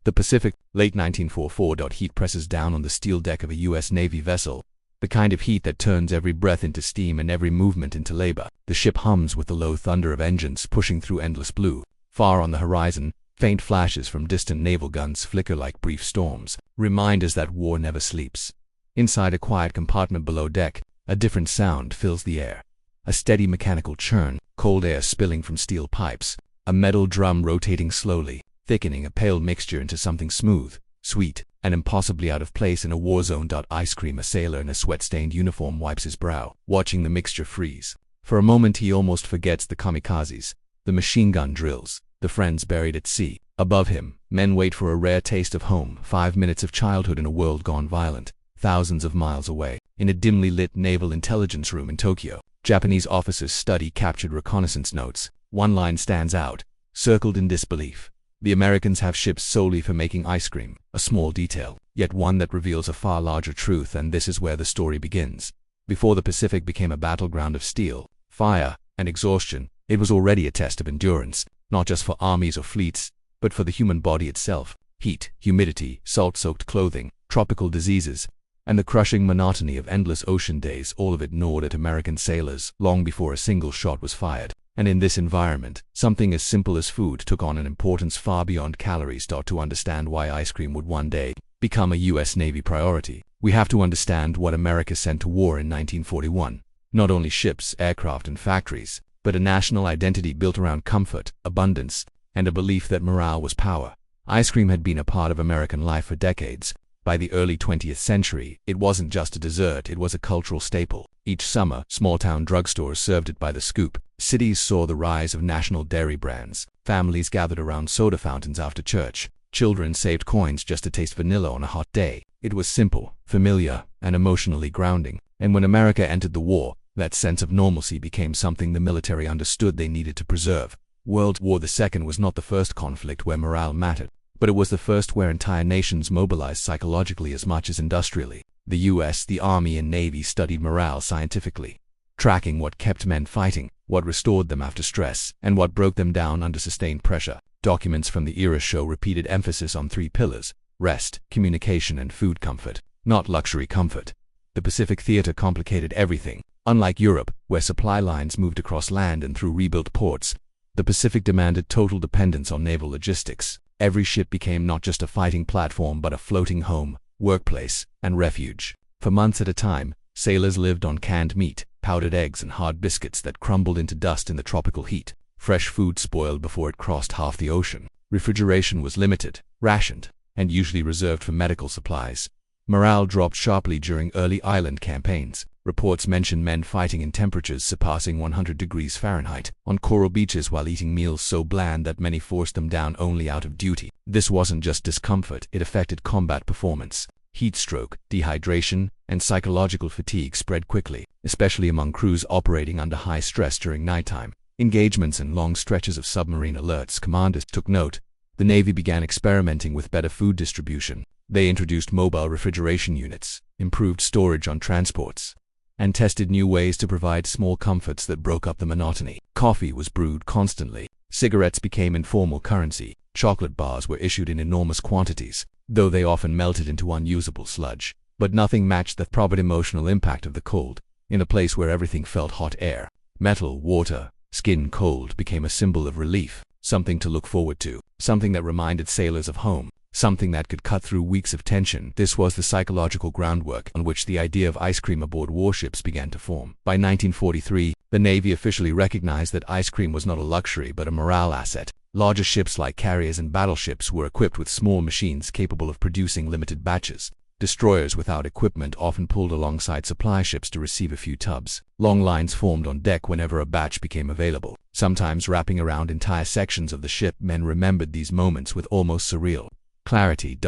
The Pacific, late 1944. Heat presses down on the steel deck of a U.S. Navy vessel. The kind of heat that turns every breath into steam and every movement into labor. The ship hums with the low thunder of engines pushing through endless blue. Far on the horizon, faint flashes from distant naval guns flicker like brief storms, reminders that war never sleeps. Inside a quiet compartment below deck, a different sound fills the air. A steady mechanical churn, cold air spilling from steel pipes, a metal drum rotating slowly, thickening a pale mixture into something smooth, sweet, and impossibly out of place in a war zone. Ice cream. A sailor in a sweat-stained uniform wipes his brow, watching the mixture freeze. For a moment he almost forgets the kamikazes, the machine gun drills, the friends buried at sea. Above him, men wait for a rare taste of home, 5 minutes of childhood in a world gone violent. Thousands of miles away, in a dimly lit naval intelligence room in Tokyo, Japanese officers study captured reconnaissance notes. One line stands out, circled in disbelief. The Americans have ships solely for making ice cream, a small detail, yet one that reveals a far larger truth, and this is where the story begins. Before the Pacific became a battleground of steel, fire, and exhaustion, it was already a test of endurance, not just for armies or fleets, but for the human body itself. Heat, humidity, salt-soaked clothing, tropical diseases, and the crushing monotony of endless ocean days, all of it gnawed at American sailors long before a single shot was fired. And in this environment, something as simple as food took on an importance far beyond calories. To understand why ice cream would one day become a U.S. Navy priority, we have to understand what America sent to war in 1941. Not only ships, aircraft, and factories, but a national identity built around comfort, abundance, and a belief that morale was power. Ice cream had been a part of American life for decades. By the early 20th century, it wasn't just a dessert, it was a cultural staple. Each summer, small-town drugstores served it by the scoop. Cities saw the rise of national dairy brands. Families gathered around soda fountains after church. Children saved coins just to taste vanilla on a hot day. It was simple, familiar, and emotionally grounding. And when America entered the war, that sense of normalcy became something the military understood they needed to preserve. World War II was not the first conflict where morale mattered, but it was the first where entire nations mobilized psychologically as much as industrially. The U.S., the Army and Navy studied morale scientifically, tracking what kept men fighting, what restored them after stress, and what broke them down under sustained pressure. Documents from the era show repeated emphasis on 3 pillars: rest, communication, and food comfort, not luxury comfort. The Pacific theater complicated everything. Unlike Europe, where supply lines moved across land and through rebuilt ports, the Pacific demanded total dependence on naval logistics. Every ship became not just a fighting platform but a floating home, workplace, and refuge. For months at a time, sailors lived on canned meat, powdered eggs, and hard biscuits that crumbled into dust in the tropical heat. Fresh food spoiled before it crossed half the ocean. Refrigeration was limited, rationed, and usually reserved for medical supplies. Morale dropped sharply during early island campaigns. Reports mention men fighting in temperatures surpassing 100 degrees Fahrenheit on coral beaches while eating meals so bland that many forced them down only out of duty. This wasn't just discomfort, it affected combat performance. Heat stroke, dehydration, and psychological fatigue spread quickly, especially among crews operating under high stress during nighttime. Engagements and long stretches of submarine alerts. Commanders took note. The Navy began experimenting with better food distribution. They introduced mobile refrigeration units, improved storage on transports, and tested new ways to provide small comforts that broke up the monotony. Coffee was brewed constantly. Cigarettes became informal currency. Chocolate bars were issued in enormous quantities, though they often melted into unusable sludge. But nothing matched the proper emotional impact of the cold. In a place where everything felt hot air, metal, water, skin cold became a symbol of relief, something to look forward to, something that reminded sailors of home, something that could cut through weeks of tension. This was the psychological groundwork on which the idea of ice cream aboard warships began to form. By 1943, the Navy officially recognized that ice cream was not a luxury but a morale asset. Larger ships like carriers and battleships were equipped with small machines capable of producing limited batches. Destroyers without equipment often pulled alongside supply ships to receive a few tubs. Long lines formed on deck whenever a batch became available, sometimes wrapping around entire sections of the ship. Men remembered these moments with almost surreal clarity.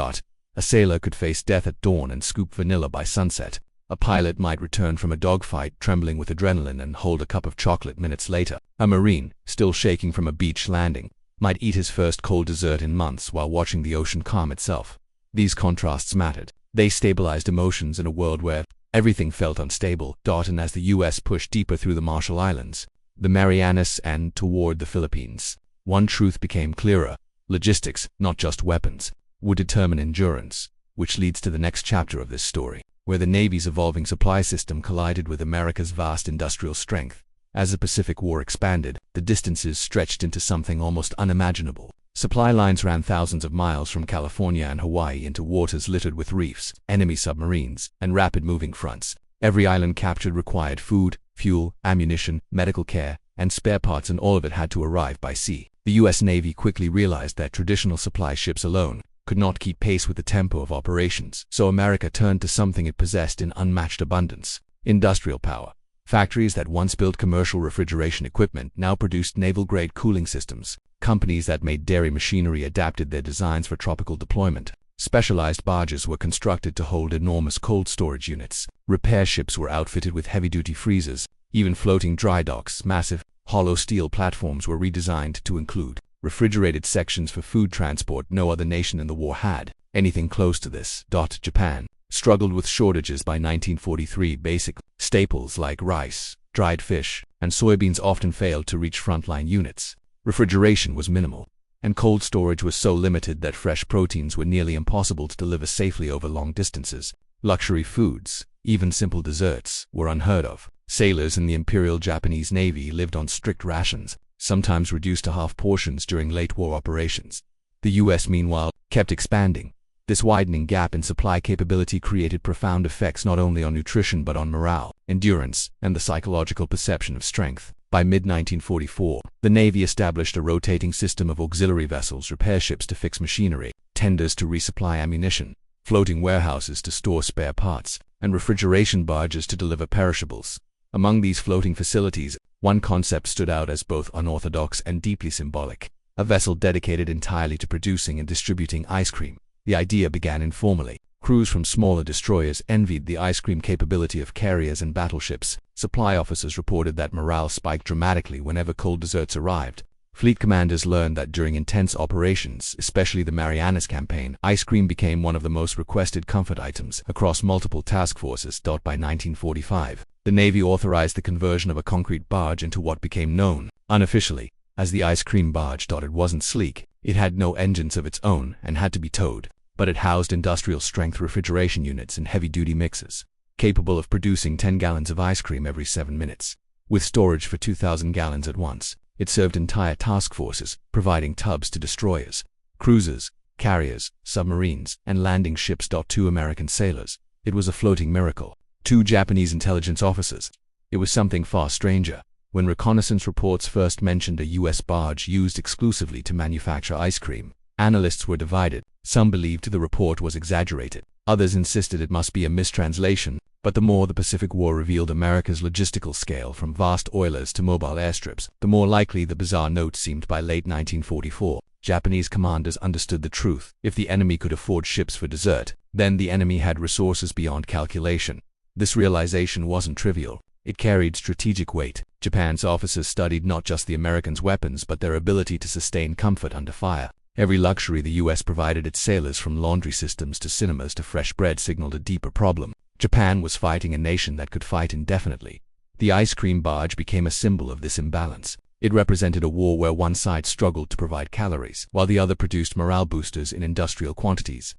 A sailor could face death at dawn and scoop vanilla by sunset. A pilot might return from a dogfight trembling with adrenaline and hold a cup of chocolate minutes later. A Marine, still shaking from a beach landing, might eat his first cold dessert in months while watching the ocean calm itself. These contrasts mattered. They stabilized emotions in a world where everything felt unstable. And as the U.S. pushed deeper through the Marshall Islands, the Marianas, and toward the Philippines, one truth became clearer: logistics, not just weapons, would determine endurance, which leads to the next chapter of this story, where the Navy's evolving supply system collided with America's vast industrial strength. As the Pacific War expanded, the distances stretched into something almost unimaginable. Supply lines ran thousands of miles from California and Hawaii into waters littered with reefs, enemy submarines, and rapid-moving fronts. Every island captured required food, fuel, ammunition, medical care, and spare parts, and all of it had to arrive by sea. The U.S. Navy quickly realized that traditional supply ships alone could not keep pace with the tempo of operations, so America turned to something it possessed in unmatched abundance: industrial power. Factories that once built commercial refrigeration equipment now produced naval-grade cooling systems. Companies that made dairy machinery adapted their designs for tropical deployment. Specialized barges were constructed to hold enormous cold storage units. Repair ships were outfitted with heavy-duty freezers. Even floating dry docks, massive, hollow steel platforms, were redesigned to include refrigerated sections for food transport. No other nation in the war had anything close to this. Japan struggled with shortages by 1943. Basic staples like rice, dried fish, and soybeans often failed to reach frontline units. Refrigeration was minimal, and cold storage was so limited that fresh proteins were nearly impossible to deliver safely over long distances. Luxury foods, even simple desserts, were unheard of. Sailors in the Imperial Japanese Navy lived on strict rations, sometimes reduced to half portions during late war operations. The U.S., meanwhile, kept expanding. This widening gap in supply capability created profound effects not only on nutrition but on morale, endurance, and the psychological perception of strength. By mid-1944, the Navy established a rotating system of auxiliary vessels, repair ships to fix machinery, tenders to resupply ammunition, floating warehouses to store spare parts, and refrigeration barges to deliver perishables. Among these floating facilities, one concept stood out as both unorthodox and deeply symbolic: a vessel dedicated entirely to producing and distributing ice cream. The idea began informally. Crews from smaller destroyers envied the ice cream capability of carriers and battleships. Supply officers reported that morale spiked dramatically whenever cold desserts arrived. Fleet commanders learned that during intense operations, especially the Marianas Campaign, ice cream became one of the most requested comfort items across multiple task forces. By 1945, the Navy authorized the conversion of a concrete barge into what became known, unofficially, as the ice cream barge. It wasn't sleek, it had no engines of its own and had to be towed, but it housed industrial-strength refrigeration units and heavy-duty mixers, capable of producing 10 gallons of ice cream every 7 minutes. With storage for 2,000 gallons at once, it served entire task forces, providing tubs to destroyers, cruisers, carriers, submarines, and landing ships. 2 American sailors. It was a floating miracle. 2 Japanese intelligence officers. It was something far stranger. When reconnaissance reports first mentioned a U.S. barge used exclusively to manufacture ice cream, analysts were divided. Some believed the report was exaggerated. Others insisted it must be a mistranslation. But the more the Pacific War revealed America's logistical scale, from vast oilers to mobile airstrips, the more likely the bizarre note seemed. By late 1944, Japanese commanders understood the truth. If the enemy could afford ships for dessert, then the enemy had resources beyond calculation. This realization wasn't trivial. It carried strategic weight. Japan's officers studied not just the Americans' weapons but their ability to sustain comfort under fire. Every luxury the U.S. provided its sailors, from laundry systems to cinemas to fresh bread, signaled a deeper problem. Japan was fighting a nation that could fight indefinitely. The ice cream barge became a symbol of this imbalance. It represented a war where one side struggled to provide calories, while the other produced morale boosters in industrial quantities.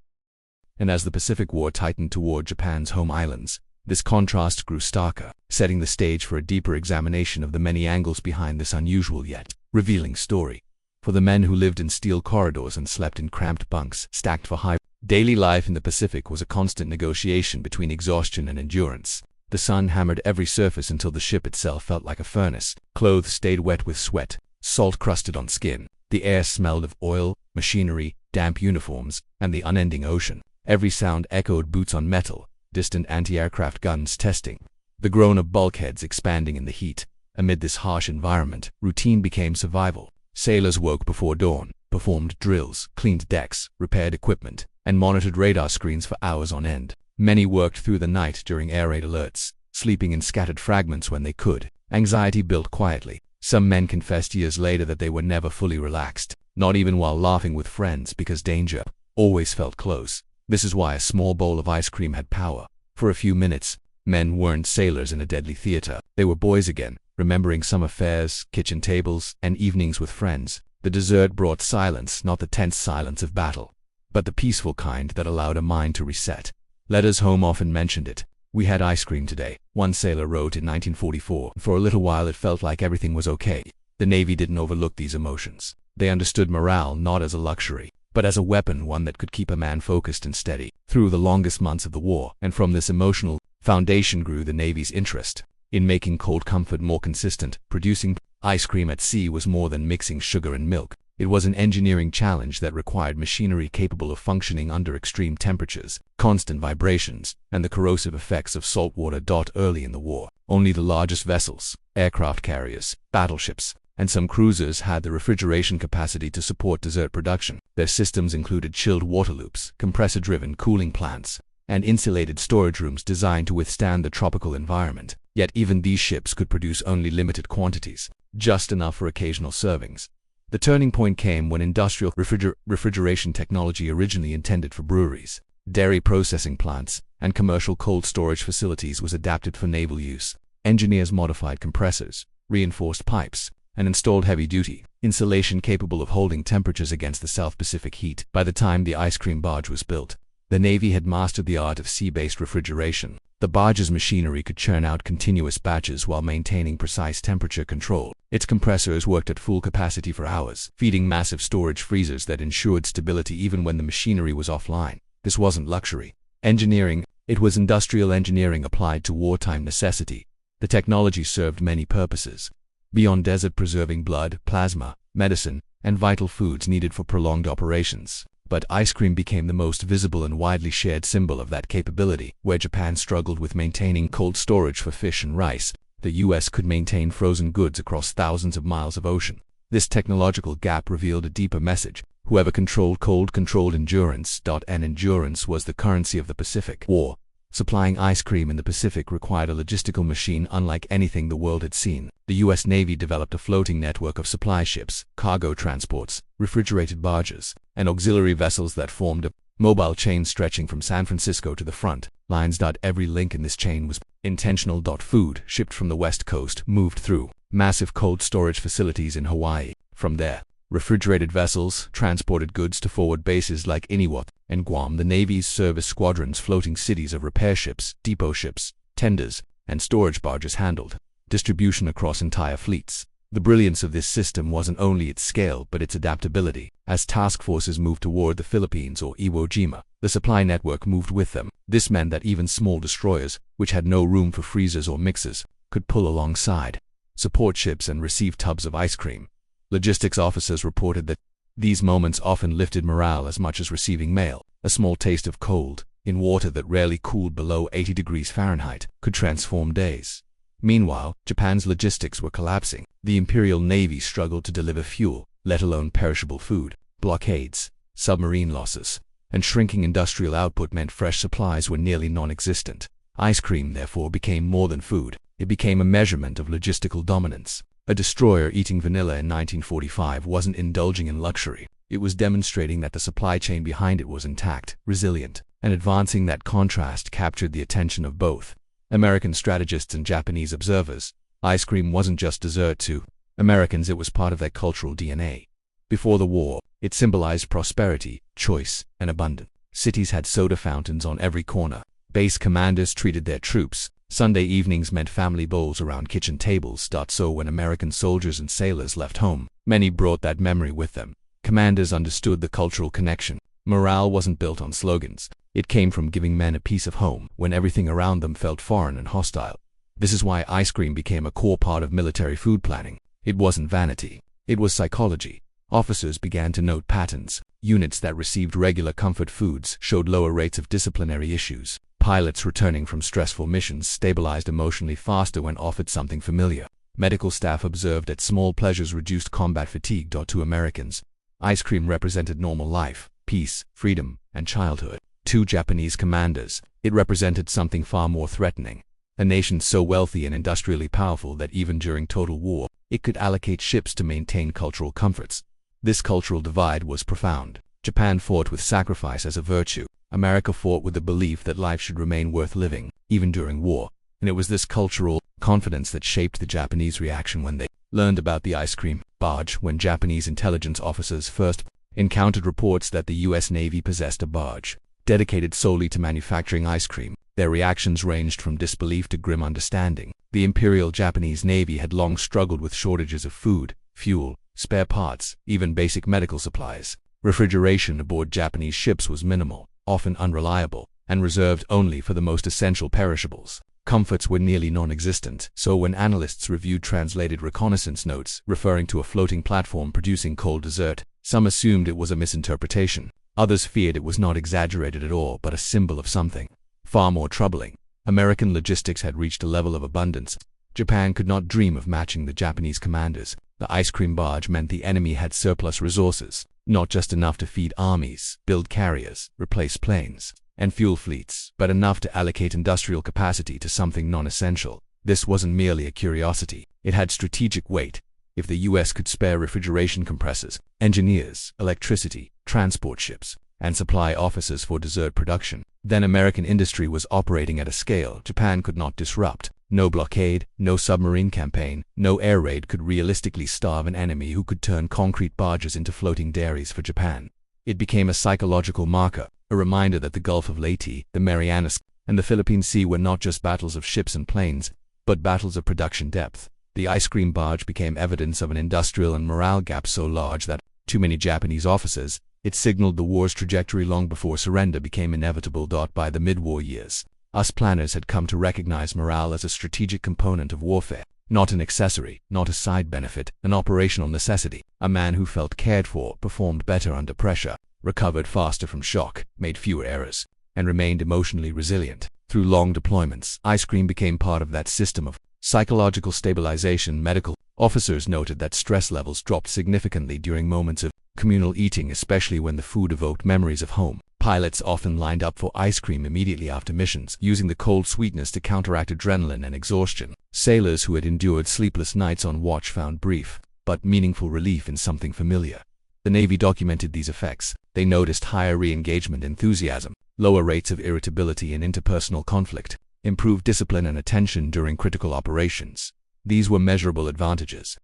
And as the Pacific War tightened toward Japan's home islands, this contrast grew starker, setting the stage for a deeper examination of the many angles behind this unusual yet revealing story. For the men who lived in steel corridors and slept in cramped bunks stacked for high, daily life in the Pacific was a constant negotiation between exhaustion and endurance. The sun hammered every surface until the ship itself felt like a furnace. Clothes stayed wet with sweat, salt crusted on skin. The air smelled of oil, machinery, damp uniforms, and the unending ocean. Every sound echoed boots on metal, distant anti-aircraft guns testing, the groan of bulkheads expanding in the heat. Amid this harsh environment, routine became survival. Sailors woke before dawn, performed drills, cleaned decks, repaired equipment, and monitored radar screens for hours on end. Many worked through the night during air raid alerts, sleeping in scattered fragments when they could. Anxiety built quietly. Some men confessed years later that they were never fully relaxed, not even while laughing with friends, because danger always felt close. This is why a small bowl of ice cream had power. For a few minutes, men weren't sailors in a deadly theater. They were boys again, remembering summer fairs, kitchen tables, and evenings with friends. The dessert brought silence, not the tense silence of battle, but the peaceful kind that allowed a mind to reset. Letters home often mentioned it. "We had ice cream today," one sailor wrote in 1944. For a little while it felt like everything was okay. The Navy didn't overlook these emotions. They understood morale not as a luxury, but as a weapon, one that could keep a man focused and steady through the longest months of the war. And from this emotional foundation grew the Navy's interest in making cold comfort more consistent. Producing ice cream at sea was more than mixing sugar and milk. It was an engineering challenge that required machinery capable of functioning under extreme temperatures, constant vibrations, and the corrosive effects of salt water. Early in the war, only the largest vessels, aircraft carriers, battleships, and some cruisers had the refrigeration capacity to support dessert production. Their systems included chilled water loops, compressor-driven cooling plants, and insulated storage rooms designed to withstand the tropical environment. Yet even these ships could produce only limited quantities, just enough for occasional servings. The turning point came when industrial refrigeration technology, originally intended for breweries, dairy processing plants, and commercial cold storage facilities, was adapted for naval use. Engineers modified compressors, reinforced pipes, and installed heavy-duty insulation capable of holding temperatures against the South Pacific heat. By the time the ice cream barge was built, the Navy had mastered the art of sea-based refrigeration. The barge's machinery could churn out continuous batches while maintaining precise temperature control. Its compressors worked at full capacity for hours, feeding massive storage freezers that ensured stability even when the machinery was offline. This wasn't luxury engineering, it was industrial engineering applied to wartime necessity. The technology served many purposes beyond desert, preserving blood, plasma, medicine, and vital foods needed for prolonged operations. But ice cream became the most visible and widely shared symbol of that capability. Where Japan struggled with maintaining cold storage for fish and rice, the US could maintain frozen goods across thousands of miles of ocean. This technological gap revealed a deeper message. Whoever controlled cold controlled endurance. And endurance was the currency of the Pacific War. Supplying ice cream in the Pacific required a logistical machine unlike anything the world had seen. The US Navy developed a floating network of supply ships, cargo transports, refrigerated barges, and auxiliary vessels that formed a mobile chain stretching from San Francisco to the front lines. Every link in this chain was intentional. Food, shipped from the West Coast, moved through massive cold storage facilities in Hawaii. From there, refrigerated vessels transported goods to forward bases like Inuit and Guam. The Navy's service squadrons, floating cities of repair ships, depot ships, tenders, and storage barges handled distribution across entire fleets. The brilliance of this system wasn't only its scale but its adaptability. As task forces moved toward the Philippines or Iwo Jima, the supply network moved with them. This meant that even small destroyers, which had no room for freezers or mixers, could pull alongside support ships and receive tubs of ice cream. Logistics officers reported that these moments often lifted morale as much as receiving mail. A small taste of cold, in water that rarely cooled below 80 degrees Fahrenheit, could transform days. Meanwhile, Japan's logistics were collapsing. The Imperial Navy struggled to deliver fuel, let alone perishable food. Blockades, submarine losses, and shrinking industrial output meant fresh supplies were nearly non-existent. Ice cream, therefore, became more than food. It became a measurement of logistical dominance. A destroyer eating vanilla in 1945 wasn't indulging in luxury. It was demonstrating that the supply chain behind it was intact, resilient, and advancing. That contrast captured the attention of both American strategists and Japanese observers. Ice cream wasn't just dessert to Americans, it was part of their cultural DNA. Before the war, it symbolized prosperity, choice, and abundance. Cities had soda fountains on every corner. Base commanders treated their troops. Sunday evenings meant family bowls around kitchen tables. So when American soldiers and sailors left home, many brought that memory with them. Commanders understood the cultural connection. Morale wasn't built on slogans. It came from giving men a piece of home when everything around them felt foreign and hostile. This is why ice cream became a core part of military food planning. It wasn't vanity. It was psychology. Officers began to note patterns. Units that received regular comfort foods showed lower rates of disciplinary issues. Pilots returning from stressful missions stabilized emotionally faster when offered something familiar. Medical staff observed that small pleasures reduced combat fatigue. To Americans, ice cream represented normal life, peace, freedom, and childhood. To Japanese commanders, it represented something far more threatening. A nation so wealthy and industrially powerful that even during total war, it could allocate ships to maintain cultural comforts. This cultural divide was profound. Japan fought with sacrifice as a virtue. America fought with the belief that life should remain worth living, even during war. And it was this cultural confidence that shaped the Japanese reaction when they learned about the ice cream barge. When Japanese intelligence officers first encountered reports that the U.S. Navy possessed a barge dedicated solely to manufacturing ice cream. Their reactions ranged from disbelief to grim understanding. The Imperial Japanese Navy had long struggled with shortages of food, fuel, spare parts, even basic medical supplies. Refrigeration aboard Japanese ships was minimal, often unreliable, and reserved only for the most essential perishables. Comforts were nearly non-existent, so when analysts reviewed translated reconnaissance notes referring to a floating platform producing cold dessert, some assumed it was a misinterpretation. Others feared it was not exaggerated at all but a symbol of something far more troubling. American logistics had reached a level of abundance. Japan could not dream of matching the Japanese commanders. The ice cream barge meant the enemy had surplus resources, not just enough to feed armies, build carriers, replace planes, and fuel fleets, but enough to allocate industrial capacity to something non-essential. This wasn't merely a curiosity. It had strategic weight. If the U.S. could spare refrigeration compressors, engineers, electricity, transport ships, and supply officers for dessert production, then American industry was operating at a scale Japan could not disrupt. No blockade, no submarine campaign, no air raid could realistically starve an enemy who could turn concrete barges into floating dairies for Japan. It became a psychological marker, a reminder that the Gulf of Leyte, the Marianas, and the Philippine Sea were not just battles of ships and planes, but battles of production depth. The ice cream barge became evidence of an industrial and morale gap so large that, to many Japanese officers, it signaled the war's trajectory long before surrender became inevitable. By the mid-war years, us planners had come to recognize morale as a strategic component of warfare, not an accessory, not a side benefit, an operational necessity. A man who felt cared for performed better under pressure, recovered faster from shock, made fewer errors, and remained emotionally resilient. Through long deployments, ice cream became part of that system of psychological stabilization. Medical officers noted that stress levels dropped significantly during moments of communal eating, especially when the food evoked memories of home. Pilots often lined up for ice cream immediately after missions, using the cold sweetness to counteract adrenaline and exhaustion. Sailors who had endured sleepless nights on watch found brief but meaningful relief in something familiar. The Navy documented these effects. They noticed higher re-engagement enthusiasm, lower rates of irritability and interpersonal conflict, improved discipline and attention during critical operations. These were measurable advantages.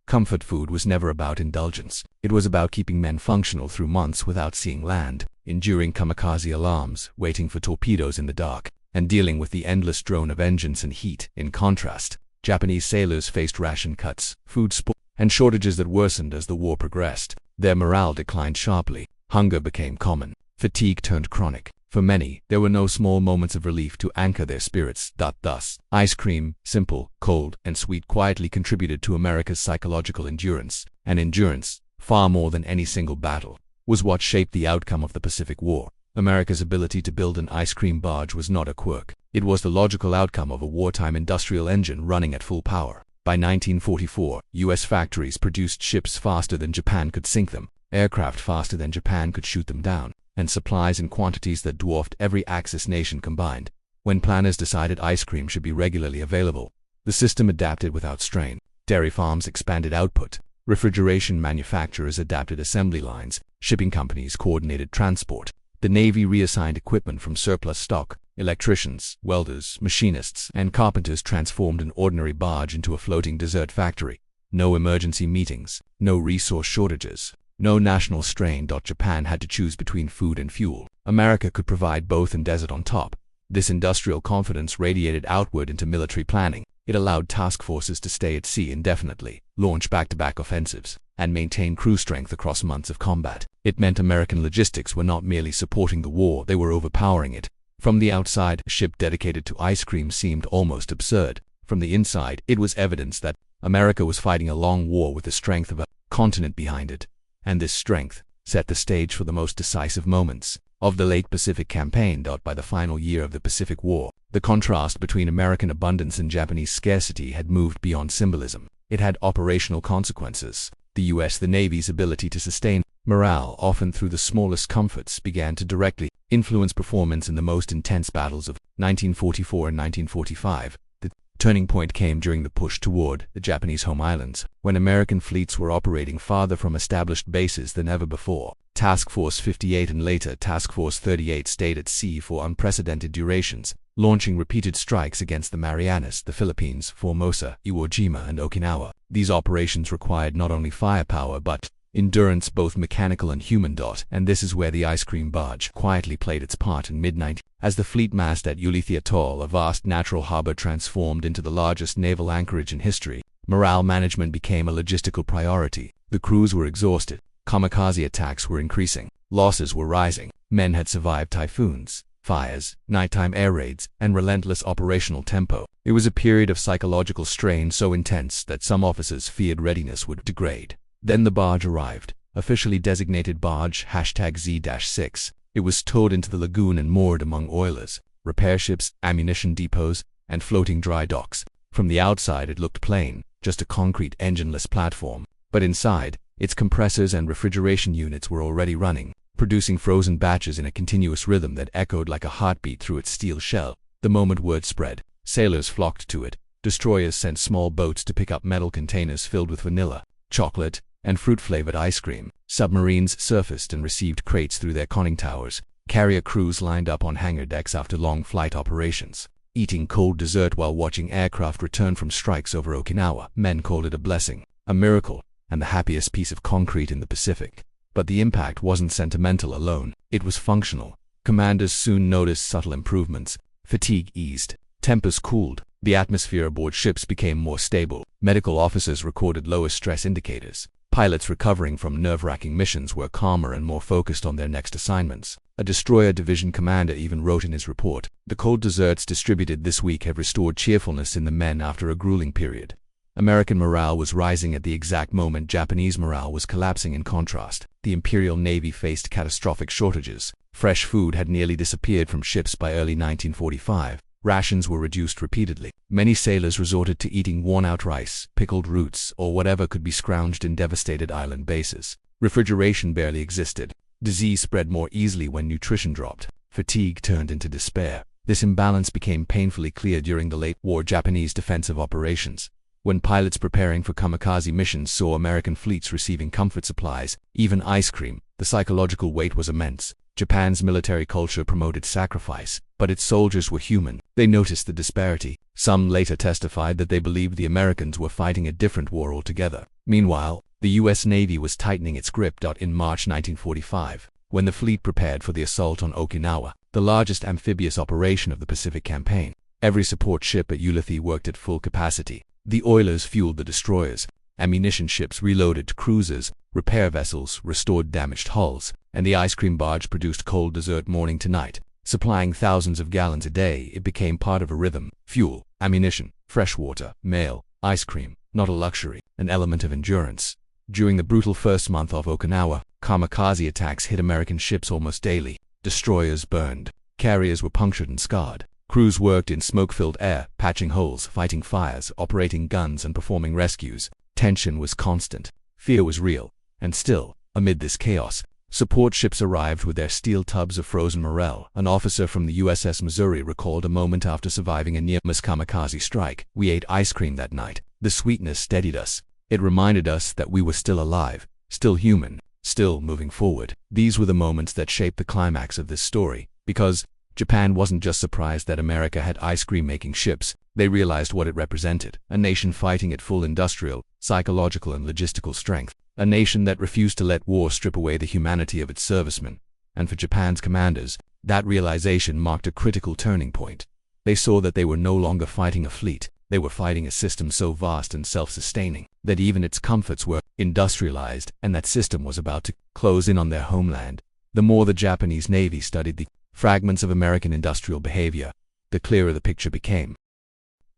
Comfort food was never about indulgence. It was about keeping men functional through months without seeing land, enduring kamikaze alarms, waiting for torpedoes in the dark, and dealing with the endless drone of engines and heat. In contrast, Japanese sailors faced ration cuts, food spoilage, and shortages that worsened as the war progressed. Their morale declined sharply. Hunger became common. Fatigue turned chronic. For many, there were no small moments of relief to anchor their spirits. Thus, ice cream, simple, cold, and sweet, quietly contributed to America's psychological endurance. And endurance, far more than any single battle, was what shaped the outcome of the Pacific War. America's ability to build an ice cream barge was not a quirk. It was the logical outcome of a wartime industrial engine running at full power. By 1944, U.S. factories produced ships faster than Japan could sink them, aircraft faster than Japan could shoot them down, and supplies in quantities that dwarfed every Axis nation combined. When planners decided ice cream should be regularly available, the system adapted without strain. Dairy farms expanded output, refrigeration manufacturers adapted assembly lines, shipping companies coordinated transport. The Navy reassigned equipment from surplus stock. Electricians, welders, machinists, and carpenters transformed an ordinary barge into a floating dessert factory. No emergency meetings, no resource shortages, no national strain. Japan had to choose between food and fuel. America could provide both and desert on top. This industrial confidence radiated outward into military planning. It allowed task forces to stay at sea indefinitely, launch back-to-back offensives, and maintain crew strength across months of combat. It meant American logistics were not merely supporting the war, they were overpowering it. From the outside, a ship dedicated to ice cream seemed almost absurd. From the inside, it was evidence that America was fighting a long war with the strength of a continent behind it. And this strength set the stage for the most decisive moments of the late Pacific campaign. By the final year of the Pacific War, the contrast between American abundance and Japanese scarcity had moved beyond symbolism. It had operational consequences. The U.S. The Navy's ability to sustain morale, often through the smallest comforts, began to directly influence performance in the most intense battles of 1944 and 1945. The turning point came during the push toward the Japanese home islands, when American fleets were operating farther from established bases than ever before. Task Force 58 and later Task Force 38 stayed at sea for unprecedented durations, launching repeated strikes against the Marianas, the Philippines, Formosa, Iwo Jima, and Okinawa. These operations required not only firepower but endurance both mechanical and human. And this is where the ice cream barge quietly played its part in mid-90s. As the fleet massed at Ulithi Atoll, a vast natural harbor transformed into the largest naval anchorage in history, morale management became a logistical priority. The crews were exhausted, kamikaze attacks were increasing, losses were rising. Men had survived typhoons, fires, nighttime air raids, and relentless operational tempo. It was a period of psychological strain so intense that some officers feared readiness would degrade. Then the barge arrived, officially designated barge #Z-6. It was towed into the lagoon and moored among oilers, repair ships, ammunition depots, and floating dry docks. From the outside it looked plain, just a concrete engineless platform. But inside, its compressors and refrigeration units were already running, producing frozen batches in a continuous rhythm that echoed like a heartbeat through its steel shell. The moment word spread, sailors flocked to it. Destroyers sent small boats to pick up metal containers filled with vanilla, chocolate, and fruit-flavored ice cream. Submarines surfaced and received crates through their conning towers. Carrier crews lined up on hangar decks after long flight operations, eating cold dessert while watching aircraft return from strikes over Okinawa. Men called it a blessing, a miracle, and the happiest piece of concrete in the Pacific. But the impact wasn't sentimental alone, it was functional. Commanders soon noticed subtle improvements. Fatigue eased, tempers cooled, the atmosphere aboard ships became more stable. Medical officers recorded lower stress indicators. Pilots recovering from nerve-wracking missions were calmer and more focused on their next assignments. A destroyer division commander even wrote in his report, "The cold desserts distributed this week have restored cheerfulness in the men after a grueling period." American morale was rising at the exact moment Japanese morale was collapsing. In contrast, the Imperial Navy faced catastrophic shortages. Fresh food had nearly disappeared from ships by early 1945. Rations were reduced repeatedly. Many sailors resorted to eating worn-out rice, pickled roots, or whatever could be scrounged in devastated island bases. Refrigeration barely existed. Disease spread more easily when nutrition dropped. Fatigue turned into despair. This imbalance became painfully clear during the late-war Japanese defensive operations. When pilots preparing for kamikaze missions saw American fleets receiving comfort supplies, even ice cream, the psychological weight was immense. Japan's military culture promoted sacrifice, but its soldiers were human. They noticed the disparity. Some later testified that they believed the Americans were fighting a different war altogether. Meanwhile, the U.S. Navy was tightening its grip. In March 1945, when the fleet prepared for the assault on Okinawa, the largest amphibious operation of the Pacific campaign, every support ship at Ulithi worked at full capacity. The oilers fueled the destroyers, ammunition ships reloaded cruisers, repair vessels restored damaged hulls, and the ice cream barge produced cold dessert morning to night. Supplying thousands of gallons a day, it became part of a rhythm. Fuel, ammunition, fresh water, mail, ice cream, not a luxury, an element of endurance. During the brutal first month off Okinawa, kamikaze attacks hit American ships almost daily. Destroyers burned, carriers were punctured and scarred. Crews worked in smoke-filled air, patching holes, fighting fires, operating guns, and performing rescues. Tension was constant. Fear was real. And still, amid this chaos, support ships arrived with their steel tubs of frozen morale. An officer from the USS Missouri recalled a moment after surviving a near-miss kamikaze strike. "We ate ice cream that night. The sweetness steadied us. It reminded us that we were still alive, still human, still moving forward." These were the moments that shaped the climax of this story, because Japan wasn't just surprised that America had ice cream-making ships. They realized what it represented: a nation fighting at full industrial, psychological, and logistical strength. A nation that refused to let war strip away the humanity of its servicemen. And for Japan's commanders, that realization marked a critical turning point. They saw that they were no longer fighting a fleet. They were fighting a system so vast and self-sustaining that even its comforts were industrialized, and that system was about to close in on their homeland. The more the Japanese Navy studied the fragments of American industrial behavior, the clearer the picture became.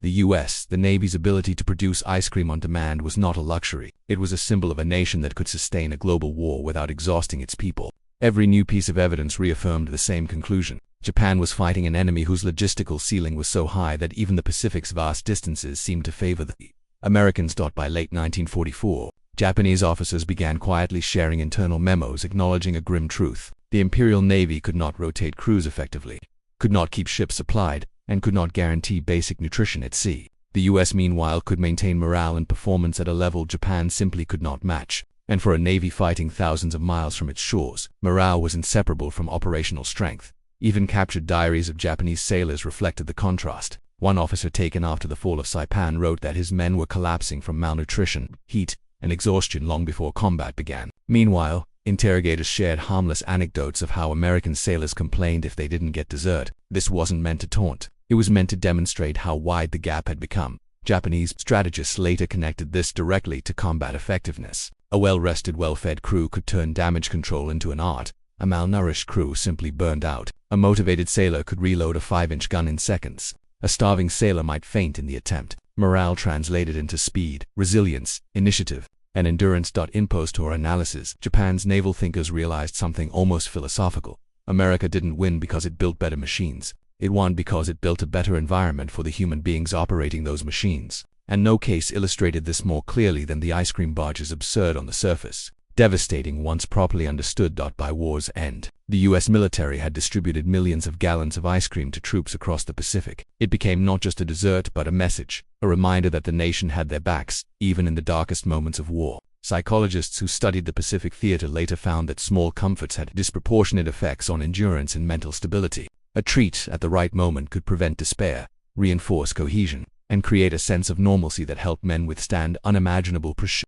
The U.S., the Navy's ability to produce ice cream on demand was not a luxury. It was a symbol of a nation that could sustain a global war without exhausting its people. Every new piece of evidence reaffirmed the same conclusion. Japan was fighting an enemy whose logistical ceiling was so high that even the Pacific's vast distances seemed to favor the Americans. By late 1944, Japanese officers began quietly sharing internal memos acknowledging a grim truth. The Imperial Navy could not rotate crews effectively, could not keep ships supplied, and could not guarantee basic nutrition at sea. The U.S. meanwhile could maintain morale and performance at a level Japan simply could not match. And for a navy fighting thousands of miles from its shores, morale was inseparable from operational strength. Even captured diaries of Japanese sailors reflected the contrast. One officer taken after the fall of Saipan wrote that his men were collapsing from malnutrition, heat, and exhaustion long before combat began. Meanwhile, interrogators shared harmless anecdotes of how American sailors complained if they didn't get dessert. This wasn't meant to taunt. It was meant to demonstrate how wide the gap had become. Japanese strategists later connected this directly to combat effectiveness. A well-rested, well-fed crew could turn damage control into an art. A malnourished crew simply burned out. A motivated sailor could reload a 5-inch gun in seconds. A starving sailor might faint in the attempt. Morale translated into speed, resilience, initiative, and endurance. In post-war analysis, Japan's naval thinkers realized something almost philosophical. America didn't win because it built better machines. It won because it built a better environment for the human beings operating those machines. And no case illustrated this more clearly than the ice cream barges. Absurd on the surface, devastating once properly understood. By war's end, the U.S. military had distributed millions of gallons of ice cream to troops across the Pacific. It became not just a dessert but a message, a reminder that the nation had their backs, even in the darkest moments of war. Psychologists who studied the Pacific theater later found that small comforts had disproportionate effects on endurance and mental stability. A treat at the right moment could prevent despair, reinforce cohesion, and create a sense of normalcy that helped men withstand unimaginable pressure.